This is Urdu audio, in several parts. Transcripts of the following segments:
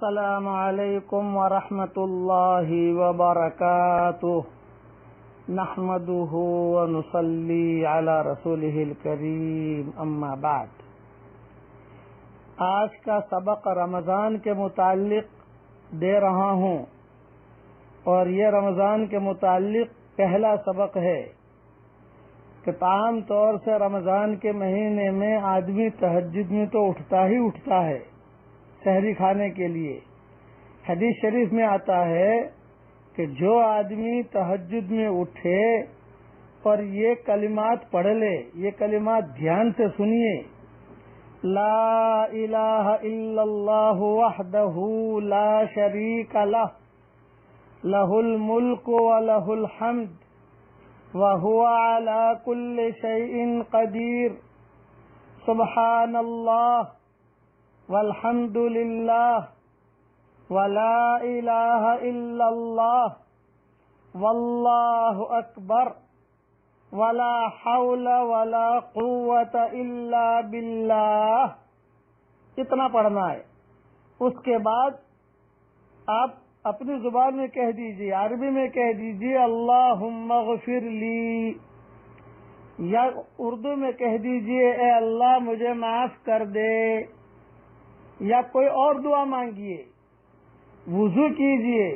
السلام علیکم ورحمۃ اللہ وبرکاتہ نحمده ونصلی علی رسولہ الکریم اما بعد۔ آج کا سبق رمضان کے متعلق دے رہا ہوں، اور یہ رمضان کے متعلق پہلا سبق ہے کہ عام طور سے رمضان کے مہینے میں آدمی تہجد میں تو اٹھتا ہی اٹھتا ہے سحری کھانے کے لیے۔ حدیث شریف میں آتا ہے کہ جو آدمی تہجد میں اٹھے اور یہ کلمات پڑھ لے، یہ کلمات دھیان سے سنیے: لا الہ الا اللہ وحدہ لا شریک لہ لہ الملک ولہ الحمد وہو علی کل شیء قدیر سبحان اللہ والحمد للہ ولا الہ الا اللہ واللہ اکبر ولا حول ولا قوت الا باللہ، اتنا پڑھنا ہے۔ اس کے بعد آپ اپنی زبان میں کہہ دیجئے، عربی میں کہہ دیجئے اللہم اغفر لی، یا اردو میں کہہ دیجئے اے اللہ مجھے معاف کر دے، یا کوئی اور دعا مانگیے۔ وضو کیجئے،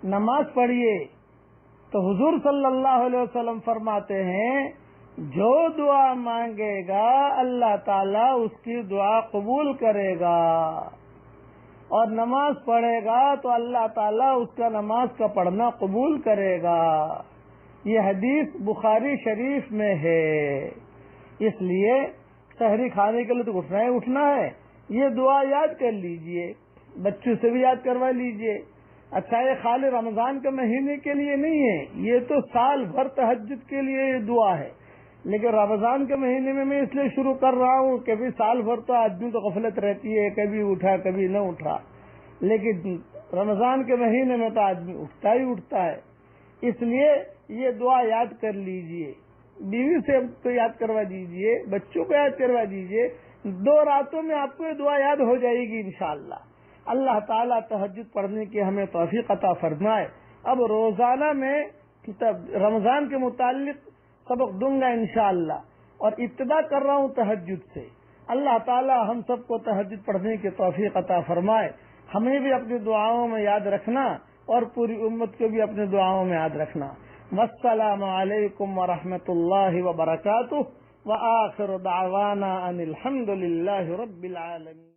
نماز پڑھیے تو حضور صلی اللہ علیہ وسلم فرماتے ہیں جو دعا مانگے گا اللہ تعالیٰ اس کی دعا قبول کرے گا، اور نماز پڑھے گا تو اللہ تعالیٰ اس کا نماز کا پڑھنا قبول کرے گا۔ یہ حدیث بخاری شریف میں ہے۔ اس لیے سحری کھانے کے لیے تو اٹھنا ہی اٹھنا ہے۔ یہ دعا یاد کر لیجئے، بچوں سے بھی یاد کروا لیجئے۔ اچھا، یہ خالی رمضان کے مہینے کے لیے نہیں ہے، یہ تو سال بھر تہجد کے لیے یہ دعا ہے، لیکن رمضان کے مہینے میں اس لیے شروع کر رہا ہوں کہ سال بھر تو آدمی تو غفلت رہتی ہے، کبھی اٹھا کبھی نہ اٹھا، لیکن رمضان کے مہینے میں تو آدمی اٹھتا ہی اٹھتا ہے۔ اس لیے یہ دعا یاد کر لیجئے، بیوی سے تو یاد کروا دیجئے، بچوں کو یاد کروا دیجئے۔ 2 راتوں میں آپ کو یہ دعا یاد ہو جائے گی انشاءاللہ۔ اللہ تعالیٰ تہجد پڑھنے کی ہمیں توفیق عطا فرمائے۔ اب روزانہ میں رمضان کے متعلق سبق دوں گا انشاءاللہ، اور ابتدا کر رہا ہوں تہجد سے۔ اللہ تعالیٰ ہم سب کو تہجد پڑھنے کی توفیق عطا فرمائے، ہمیں بھی اپنی دعاؤں میں یاد رکھنا اور پوری امت کو بھی اپنی دعاؤں میں یاد رکھنا۔ والسلام علیکم ورحمۃ اللہ وبرکاتہ، وآخر دعوانا ان الحمد للہ رب العالمین۔